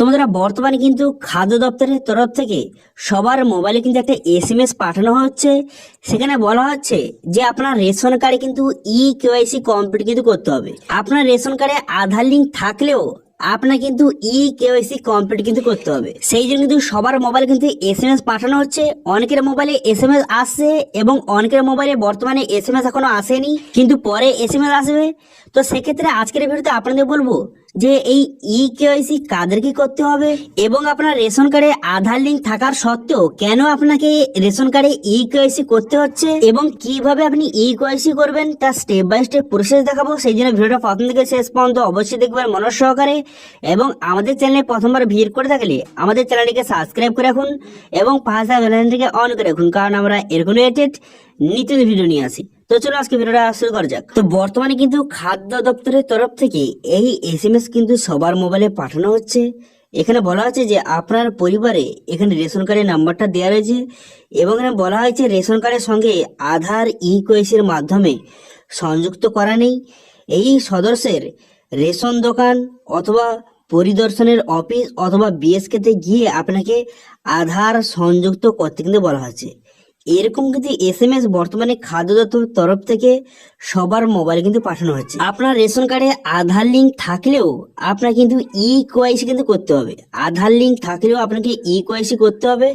বন্ধুরা, বর্তমানে কিন্তু খাদ্য দপ্তরের তরফ থেকে সবার মোবাইলে কিন্তু একটা এসএমএস পাঠানো হচ্ছে। সেখানে বলা হচ্ছে যে আপনার রেশন কার্ডে কিন্তু কেওয়াইসি কমপ্লিট কিন্তু করতে হবে। আপনার রেশন কার্ডে আধার লিঙ্ক থাকলেও আপনার কিন্তু কেওয়াইসি কমপ্লিট কিন্তু করতে হবে। সেই জন্য কিন্তু সবার মোবাইলে কিন্তু এসএমএস পাঠানো হচ্ছে। অনেকের মোবাইলে এসএমএস আসছে এবং অনেকের মোবাইলে বর্তমানে এসএমএস এখনো আসেনি, কিন্তু পরে এসএমএস আসবে। তো সেক্ষেত্রে আজকের ভিডিওতে আপনাদের বলবো যে এই কেওয়াইসি কাদেরকে করতে হবে এবং আপনার রেশন কার্ডে আধার লিঙ্ক থাকার সত্ত্বেও কেন আপনাকে রেশন কার্ডে কেওয়াইসি করতে হচ্ছে এবং কিভাবে আপনি কেওয়াইসি করবেন তার স্টেপ বাই স্টেপ প্রসেস দেখাবো। সেই জন্য ভিডিওটা প্রথম থেকে শেষ পর্যন্ত অবশ্যই দেখবেন মনোযোগ সহকারে। এবং আমাদের চ্যানেলে প্রথমবার ভিজিট করে থাকলে আমাদের চ্যানেলটিকে সাবস্ক্রাইব করে রাখুন এবং পাশে বেল আইকনটিকে অন করে রাখুন, কারণ আমরা এরকম রিলেটেড নিত্য ভিডিও নিয়ে আসি। তো চলো আজকে ভিডিওটা শুরু করা যাক। তো বর্তমানে কিন্তু খাদ্য দপ্তরের তরফ থেকে এই এসএমএস কিন্তু সবার মোবাইলে পাঠানো হচ্ছে। এখানে বলা হচ্ছে যে আপনার পরিবারে এখানে রেশন কার্ডের নাম্বারটা দেওয়া রয়েছে এবং এখানে বলা হয়েছে রেশন কার্ডের সঙ্গে আধার কেওয়াইসির মাধ্যমে সংযুক্ত করা নেই। এই সদস্যের রেশন দোকান অথবা পরিদর্শনের অফিস অথবা বিএসকেতে গিয়ে আপনাকে আধার সংযুক্ত করতে কিন্তু বলা হয়েছে। এরকম কিন্তু এসএমএস বর্তমানে খাদ্য দপ্তরের তরফ থেকে সবার মোবাইলে কিন্তু পাঠানো হচ্ছে। আপনার রেশন কার্ডে আধার লিঙ্ক থাকলেও আপনার কিন্তু কেওয়াইসি কিন্তু করতে হবে। আধার লিঙ্ক থাকলেও আপনাকে কেওয়াইসি করতে হবে,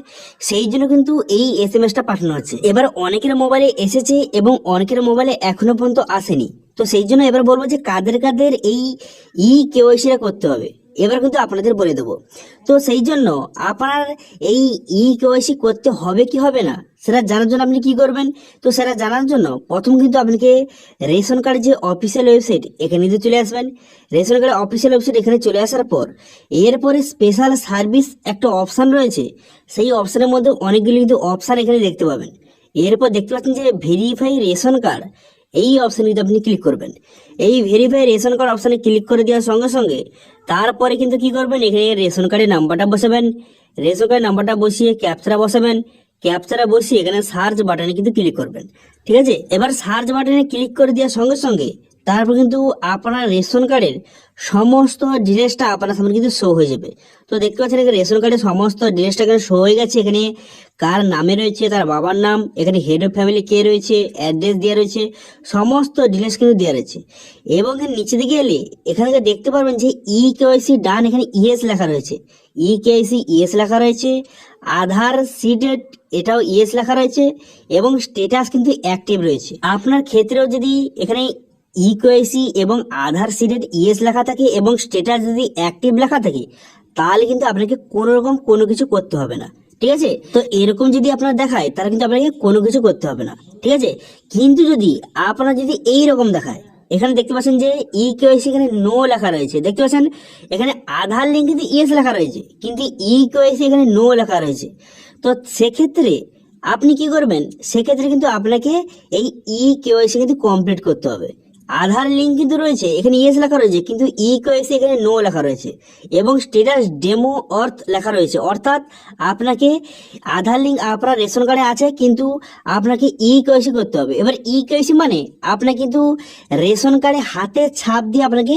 সেই জন্য কিন্তু এই এসএমএসটা পাঠানো হচ্ছে। এবার অনেকের মোবাইলে এসেছে এবং অনেকের মোবাইলে এখনো পর্যন্ত আসেনি। তো সেই জন্য এবার বলবো যে কাদের কাদের এই কেওয়াইসিটা করতে হবে এবার কিন্তু আপনাদের বলে দেবো। তো সেই জন্য আপনার এই কেওয়াইসি করতে হবে কি হবে না সেটা জানার জন্য আপনি কি করবেন। তো সেটা জানার জন্য প্রথম কিন্তু আপনাকে রেশন কার্ড যে অফিসিয়াল ওয়েবসাইট এখানে কিন্তু চলে আসবেন। রেশন কার্ডের অফিসিয়াল ওয়েবসাইট এখানে চলে আসার পর এরপরে স্পেশাল সার্ভিস একটা অপশান রয়েছে। সেই অপশানের মধ্যে অনেকগুলি কিন্তু অপশান এখানে দেখতে পাবেন। এরপর দেখতে পাচ্ছেন যে ভেরিফাই রেশন কার্ড, এই অপশানে কিন্তু আপনি ক্লিক করবেন। এই ভেরিফাই রেশন কার্ড অপশানে ক্লিক করে দেওয়ার সঙ্গে সঙ্গে তারপরে কিন্তু কি করবেন, এখানে রেশন কার্ডের নাম্বারটা বসাবেন। রেশন কার্ডের নাম্বারটা বসিয়ে ক্যাপচারা বসাবেন। ক্যাপচারা বসিয়ে এখানে সার্চ বাটনে কিন্তু ক্লিক করবেন। ঠিক আছে, এবার সার্চ বাটনে ক্লিক করে দেওয়ার সঙ্গে সঙ্গে তারপর কিন্তু আপনার রেশন কার্ডের সমস্ত ডিটেলসটা আপনার সামনে কিন্তু শো হয়ে যাবে। তো দেখতে পাচ্ছেন এখানে রেশন কার্ডের সমস্ত ডিটেলসটা এখানে শো হয়ে গেছে। এখানে কার নামে রয়েছে, তার বাবার নাম, এখানে হেড অফ ফ্যামিলি কে রয়েছে, অ্যাড্রেস দেওয়া রয়েছে, সমস্ত ডিটেলস কিন্তু দেওয়া রয়েছে। এবং এখানে নিচে দিকে এলে এখানে দেখতে পারবেন যে কেওয়াইসি ডান, এখানে ইয়েস লেখা রয়েছে। কেওয়াইসি ইয়েস লেখা রয়েছে। আধার সিডেড এটাও ইয়েস লেখা রয়েছে এবং স্ট্যাটাস কিন্তু অ্যাক্টিভ রয়েছে। আপনার ক্ষেত্রেও যদি এখানে কেওয়াইসি এবং আধার সিডেড ইয়েস লেখা থাকে এবং স্ট্যাটাস যদি অ্যাক্টিভ লেখা থাকে তাহলে কিন্তু আপনাকে কোনো রকম কোনো কিছু করতে হবে না। ঠিক আছে, তো এরকম যদি আপনার দেখায় তাহলে কিন্তু আপনাকে কোনো কিছু করতে হবে না। ঠিক আছে, কিন্তু যদি আপনার যদি এইরকম দেখায়, এখানে দেখতে পাচ্ছেন যে কেওয়াইসি এখানে নো লেখা রয়েছে। দেখতে পাচ্ছেন এখানে আধার লিঙ্ক কিন্তু ইয়েস লেখা রয়েছে কিন্তু কেওয়াইসি এখানে নো লেখা রয়েছে। তো সেক্ষেত্রে আপনি কি করবেন, সেক্ষেত্রে কিন্তু আপনাকে এই কেওয়াইসি কিন্তু কমপ্লিট করতে হবে। আধার লিঙ্ক কিন্তু রয়েছে এখানে ইয়েস লেখা রয়েছে কিন্তু কেওয়াইসি এখানে নো লেখা রয়েছে এবং স্ট্যাটাস ডেমো অর্থ লেখা রয়েছে। অর্থাৎ আপনাকে আধার লিঙ্ক আপনার রেশন কার্ডে আছে কিন্তু আপনাকে কেওয়াইসি করতে হবে। এবার কেওয়াইসি মানে আপনার কিন্তু রেশন কার্ডে হাতে ছাপ দিয়ে আপনাকে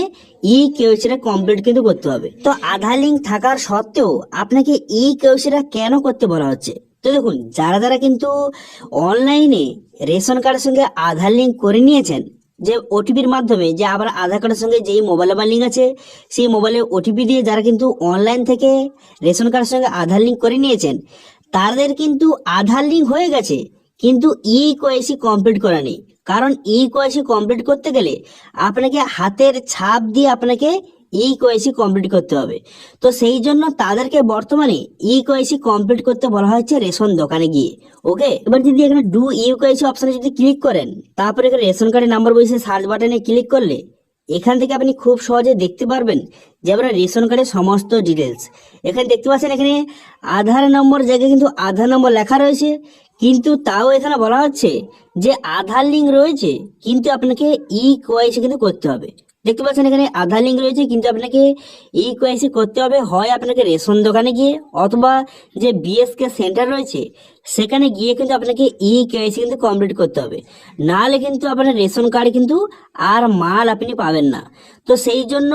কেওয়াইসিটা কমপ্লিট কিন্তু করতে হবে। তো আধার লিঙ্ক থাকার সত্ত্বেও আপনাকে কেওয়াইসিটা কেন করতে বলা হচ্ছে? তো দেখুন, যারা যারা কিন্তু অনলাইনে রেশন কার্ডের সঙ্গে আধার লিঙ্ক করে নিয়েছেন, যে ওটিপির মাধ্যমে, যে আবার আধার কার্ডের সঙ্গে যেই মোবাইল নাম্বার লিঙ্ক আছে সেই মোবাইলে ওটিপি দিয়ে যারা কিন্তু অনলাইন থেকে রেশন কার্ডের সঙ্গে আধার লিঙ্ক করে নিয়েছেন তাদের কিন্তু আধার লিঙ্ক হয়ে গেছে কিন্তু কেওয়াইসি কমপ্লিট করা নেই। কারণ কেওয়াইসি কমপ্লিট করতে গেলে আপনাকে হাতের ছাপ দিয়ে আপনাকে কেওয়াইসি কমপ্লিট করতে হবে। তো সেই জন্য তাদেরকে বর্তমানে কেওয়াইসি কমপ্লিট করতে বলা হয়েছে রেশন দোকানে গিয়ে। ওকে, এবার যদি এখানে ডু কেওয়াইসি অপশনে যদি ক্লিক করেন, তারপরে এখানে রেশন কার্ডের নাম্বার বসে সার্চ বাটনে ক্লিক করলে এখান থেকে আপনি খুব সহজে দেখতে পারবেন যে আপনার রেশন কার্ডের সমস্ত ডিটেলস। এখানে দেখতে পাচ্ছেন এখানে আধার নম্বর জায়গায় কিন্তু আধার নম্বর লেখা রয়েছে, কিন্তু তাও এখানে বলা হচ্ছে যে আধার লিঙ্ক রয়েছে কিন্তু আপনাকে কেওয়াইসি কিন্তু করতে হবে। দেখতে পাচ্ছেন এখানে আধার লিঙ্ক রয়েছে কিন্তু আপনাকে কেওয়াইসি করতে হবে হয় আপনাকে রেশন দোকানে গিয়ে অথবা যে বিএসকে সেন্টার রয়েছে সেখানে গিয়ে কিন্তু আপনাকে ই কেওয়াইসি কিন্তু কমপ্লিট করতে হবে, নাহলে কিন্তু আপনার রেশন কার্ডে কিন্তু আর মাল আপনি পাবেন না। তো সেই জন্য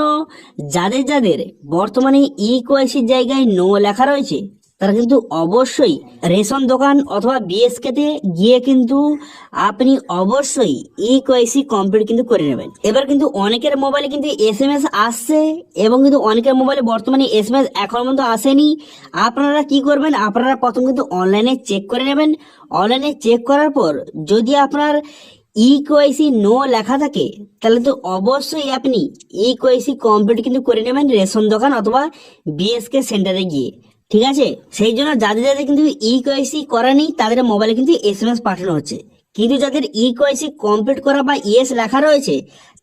যাদের যাদের বর্তমানে ই কেওয়াইসির জায়গায় নো লেখা রয়েছে, তারা কিন্তু অবশ্যই রেশন দোকান অথবা বিএসকে তে গিয়ে কিন্তু আপনি অবশ্যই ই কেওয়াইসি কমপ্লিট কিন্তু করে নেবেন। এবার কিন্তু অনেকের মোবাইলে কিন্তু এসএমএস আসছে এবং কিন্তু অনেকের মোবাইলে বর্তমানে এসএমএস এখন পর্যন্ত আসেনি। আপনারা কি করবেন, আপনারা প্রথম কিন্তু অনলাইনে চেক করে নেবেন। অনলাইনে চেক করার পর যদি আপনার ই কেওয়াইসি নো লেখা থাকে, তাহলে তো অবশ্যই আপনি ই কেওয়াইসি কমপ্লিট কিন্তু করে নেবেন রেশন দোকান অথবা বিএসকে সেন্টারে গিয়ে। ঠিক আছে, সেই জন্য যাদের যাদের কিন্তু ই কেওয়াইসি করা নেই তাদের মোবাইলে কিন্তু এসএমএস পাঠানো হচ্ছে, কিন্তু যাদের ই কেওয়াইসি কমপ্লিট করা বা ইএস লেখা রয়েছে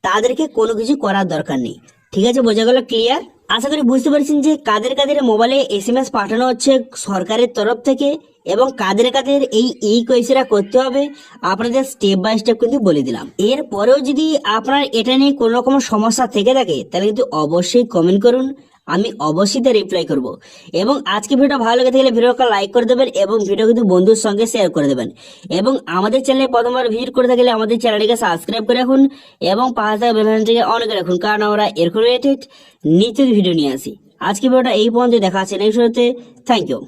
তাদেরকে কোনো কিছু করার দরকার নেই। ঠিক আছে, বোঝা গেল? ক্লিয়ার? আশা করি বুঝতে পারছেন যে কাদের কাদের মোবাইলে এসএমএস পাঠানো হচ্ছে সরকারের তরফ থেকে এবং কাদের কাদের এই ই কেওয়াইসিটা করতে হবে, আপনাদের স্টেপ বাই স্টেপ কিন্তু বলে দিলাম। এরপরেও যদি আপনার এটা নিয়ে কোনো রকম সমস্যা থেকে থাকে তাহলে কিন্তু অবশ্যই কমেন্ট করুন, আমি অবশ্যই তা রিপ্লাই করব। এবং আজকে ভিডিওটা ভালো লেগে থাকলে ভিডিওটা লাইক করে দেবেন এবং ভিডিও কিন্তু বন্ধুর সঙ্গে শেয়ার করে দেবেন। এবং আমাদের চ্যানেলে প্রথমবার ভিজিট করে থাকলে আমাদের চ্যানেলটিকে সাবস্ক্রাইব করে রাখুন এবং পাশে থাকা বেল আইকনটিকে অন করে রাখুন, কারণ আমরা এরকম রিলেটেড নিত্য ভিডিও নিয়ে আসি। আজকে ভিডিওটা এই পর্যন্ত, দেখা আছে নেক্সট ভিডিওতে। Thank you.